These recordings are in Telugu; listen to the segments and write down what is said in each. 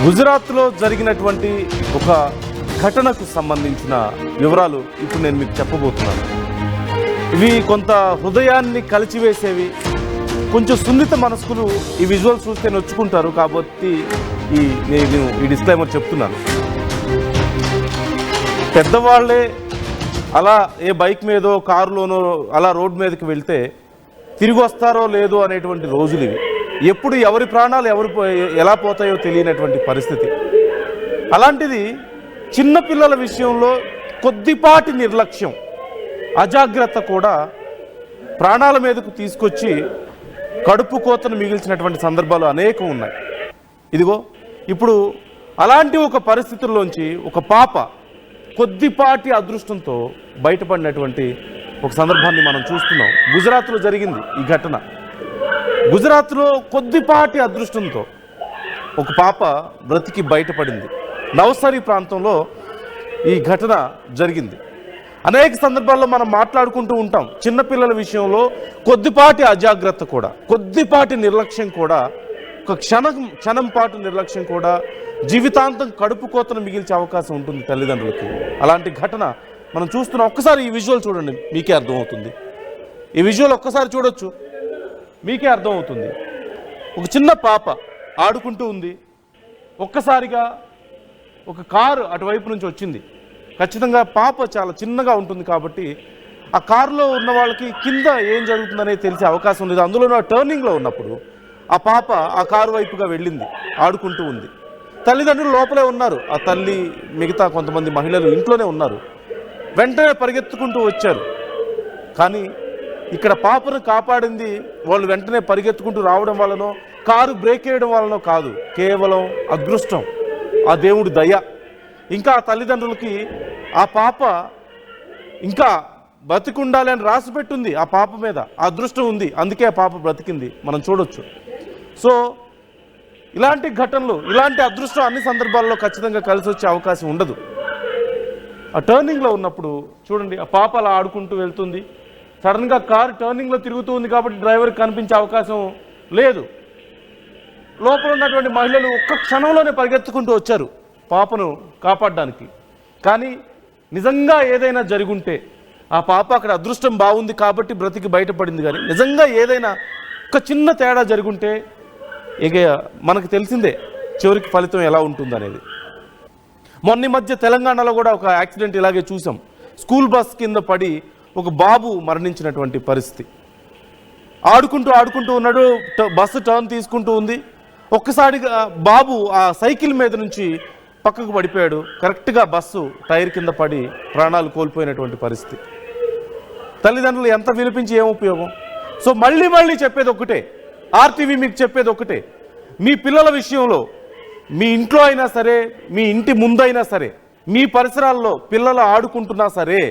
గుజరాత్లో జరిగినటువంటి ఒక ఘటనకు సంబంధించిన వివరాలు ఇప్పుడు నేను మీకు చెప్పబోతున్నాను. ఇవి కొంత హృదయాన్ని కలిచివేసేవి. కొంచెం సున్నిత మనస్కులు ఈ విజువల్స్ చూస్తే నొచ్చుకుంటారు. కాబట్టి నేను ఈ డిస్క్లైమర్ చెప్తున్నాను. పెద్దవాళ్లే అలా ఏ బైక్ మీదో కారులోనో అలా రోడ్డు మీదకి వెళ్తే తిరిగి వస్తారో లేదో అనేటువంటి రోజులు ఇవి. ఎప్పుడు ఎవరి ప్రాణాలు ఎలా పోతాయో తెలియనటువంటి పరిస్థితి. అలాంటిది చిన్నపిల్లల విషయంలో కొద్దిపాటి నిర్లక్ష్యం, అజాగ్రత్త కూడా ప్రాణాల మీదకు తీసుకొచ్చి కడుపు కోతను మిగిల్చినటువంటి సందర్భాలు అనేకం ఉన్నాయి. ఇదిగో ఇప్పుడు అలాంటి ఒక పరిస్థితుల్లోంచి ఒక పాప కొద్దిపాటి అదృష్టంతో బయటపడినటువంటి ఒక సందర్భాన్ని మనం చూస్తున్నాం. గుజరాత్లో జరిగింది ఈ ఘటన. గుజరాత్లో కొద్దిపాటి అదృష్టంతో ఒక పాప బ్రతికి బయటపడింది. నవసరి ప్రాంతంలో ఈ ఘటన జరిగింది. అనేక సందర్భాల్లో మనం మాట్లాడుకుంటూ ఉంటాం. చిన్నపిల్లల విషయంలో కొద్దిపాటి అజాగ్రత్త కూడా, కొద్దిపాటి నిర్లక్ష్యం కూడా, ఒక క్షణం పాటు నిర్లక్ష్యం కూడా జీవితాంతం కడుపు కోతను మిగిల్చే అవకాశం ఉంటుంది తల్లిదండ్రులకి. అలాంటి ఘటన మనం చూస్తున్నాం. ఒక్కసారి ఈ విజువల్ చూడండి, మీకే అర్థమవుతుంది. ఈ విజువల్ ఒక్కసారి చూడొచ్చు, మీకే అర్థమవుతుంది. ఒక చిన్న పాప ఆడుకుంటూ ఉంది. ఒక్కసారిగా ఒక కారు అటువైపు నుంచి వచ్చింది. ఖచ్చితంగా పాప చాలా చిన్నగా ఉంటుంది కాబట్టి ఆ కారులో ఉన్న వాళ్ళకి కింద ఏం జరుగుతుందనేది తెలిసే అవకాశం లేదు. అందులోనూ ఆ టర్నింగ్లో ఉన్నప్పుడు ఆ పాప ఆ కారు వైపుగా వెళ్ళింది, ఆడుకుంటూ ఉంది. తల్లిదండ్రులు లోపలే ఉన్నారు. ఆ తల్లి, మిగతా కొంతమంది మహిళలు ఇంట్లోనే ఉన్నారు. వెంటనే పరిగెత్తుకుంటూ వచ్చారు. కానీ ఇక్కడ పాపను కాపాడింది వాళ్ళు వెంటనే పరిగెత్తుకుంటూ రావడం వల్లనో, కారు బ్రేక్ వేయడం వల్లనో కాదు, కేవలం అదృష్టం, ఆ దేవుడి దయ. ఇంకా ఆ తల్లిదండ్రులకి ఆ పాప ఇంకా బ్రతికుండాలి అని రాసి పెట్టుంది. ఆ పాప మీద ఆ అదృష్టం ఉంది, అందుకే ఆ పాప బ్రతికింది, మనం చూడొచ్చు. సో ఇలాంటి ఘటనలు, ఇలాంటి అదృష్టం అన్ని సందర్భాల్లో ఖచ్చితంగా కలిసి వచ్చే అవకాశం ఉండదు. ఆ టర్నింగ్లో ఉన్నప్పుడు చూడండి, ఆ పాప అలా ఆడుకుంటూ వెళ్తుంది. సడన్గా కారు టర్నింగ్లో తిరుగుతూ ఉంది కాబట్టి డ్రైవర్కి కనిపించే అవకాశం లేదు. లోపల ఉన్నటువంటి మహిళలు ఒక్క క్షణంలోనే పరిగెత్తుకుంటూ వచ్చారు పాపను కాపాడడానికి. కానీ నిజంగా ఏదైనా జరుగుంటే, ఆ పాప అక్కడ అదృష్టం బాగుంది కాబట్టి బ్రతికి బయటపడింది. కానీ నిజంగా ఏదైనా ఒక చిన్న తేడా జరుగుంటే ఇక మనకు తెలిసిందే చివరికి ఫలితం ఎలా ఉంటుందనేది. మొన్న మధ్య తెలంగాణలో కూడా ఒక యాక్సిడెంట్ ఇలాగే చూసాం. స్కూల్ బస్ కింద పడి ఒక బాబు మరణించినటువంటి పరిస్థితి. ఆడుకుంటూ ఉన్నాడు, బస్సు టర్న్ తీసుకుంటూ ఉంది. ఒక్కసారిగా బాబు ఆ సైకిల్ మీద నుంచి పక్కకు పడిపోయాడు. కరెక్ట్గా బస్సు టైర్ కింద పడి ప్రాణాలు కోల్పోయినటువంటి పరిస్థితి. తల్లిదండ్రులు ఎంత వినిపించి ఏం ఉపయోగం? సో మళ్ళీ చెప్పేది ఒకటే, ఆర్టీవీ మీకు చెప్పేది ఒకటే, మీ పిల్లల విషయంలో మీ ఇంట్లో అయినా సరే, మీ ఇంటి ముందైనా సరే, మీ పరిసరాల్లో పిల్లలు ఆడుకుంటున్నా సరే,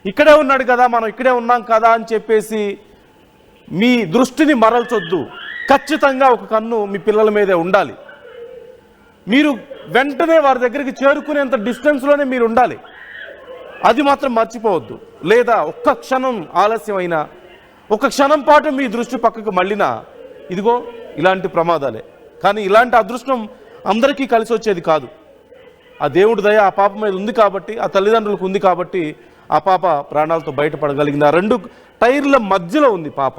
ఇక్కడే ఉన్నాడు కదా, మనం ఇక్కడే ఉన్నాం కదా అని చెప్పేసి మీ దృష్టిని మరల్చొద్దు. ఖచ్చితంగా ఒక కన్ను మీ పిల్లల మీదే ఉండాలి. మీరు వెంటనే వారి దగ్గరికి చేరుకునేంత డిస్టెన్స్లోనే మీరు ఉండాలి. అది మాత్రం మర్చిపోవద్దు. లేదా ఒక్క క్షణం ఆలస్యమైనా, ఒక క్షణం పాటు మీ దృష్టి పక్కకు మళ్ళినా ఇదిగో ఇలాంటి ప్రమాదాలే. కానీ ఇలాంటి అదృష్టం అందరికీ కలిసి వచ్చేది కాదు. ఆ దేవుడి దయ ఆ పాప మీద ఉంది కాబట్టి, ఆ తల్లిదండ్రులకు ఉంది కాబట్టి ఆ పాప ప్రాణాలతో బయటపడగలిగింది. ఆ రెండు టైర్ల మధ్యలో ఉంది పాప.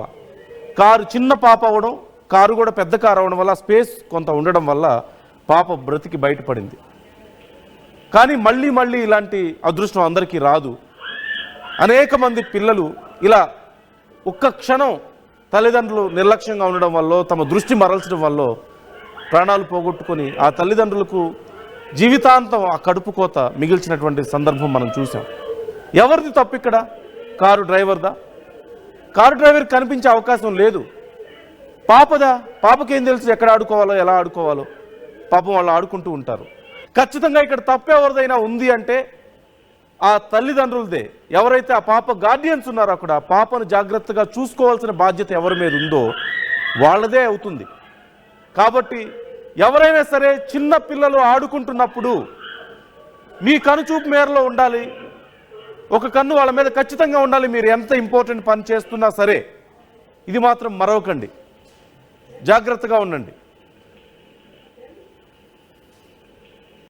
కారు చిన్న పాప అవడం, కారు కూడా పెద్ద కారు అవడం వల్ల స్పేస్ కొంత ఉండడం వల్ల పాప బ్రతికి బయటపడింది. కానీ మళ్ళీ ఇలాంటి అదృష్టం అందరికీ రాదు. అనేక మంది పిల్లలు ఇలా ఒక్క క్షణం తల్లిదండ్రులు నిర్లక్ష్యంగా ఉండడం వల్ల, తమ దృష్టి మరల్చడం వల్ల ప్రాణాలు పోగొట్టుకొని ఆ తల్లిదండ్రులకు జీవితాంతం ఆ కడుపు కోత మిగిల్చినటువంటి సందర్భం మనం చూసాం. ఎవరిది తప్పు ఇక్కడ? కారు డ్రైవర్దా? కారు డ్రైవర్కి కనిపించే అవకాశం లేదు. పాపదా? పాపకేం తెలుసు ఎక్కడ ఆడుకోవాలో, ఎలా ఆడుకోవాలో? పాపం వాళ్ళు ఆడుకుంటూ ఉంటారు. ఖచ్చితంగా ఇక్కడ తప్పు ఎవరిదైనా ఉంది అంటే ఆ తల్లిదండ్రులదే. ఎవరైతే ఆ పాప గార్డియన్స్ ఉన్నారో అక్కడ ఆ పాపను జాగ్రత్తగా చూసుకోవాల్సిన బాధ్యత ఎవరి మీద ఉందో వాళ్ళదే అవుతుంది. కాబట్టి ఎవరైనా సరే చిన్న పిల్లలు ఆడుకుంటున్నప్పుడు మీ కనుచూపు మేరలో ఉండాలి. ఒక కన్ను వాళ్ళ మీద ఖచ్చితంగా ఉండాలి. మీరు ఎంత ఇంపార్టెంట్ పని చేస్తున్నా సరే ఇది మాత్రం మరవకండి, జాగ్రత్తగా ఉండండి.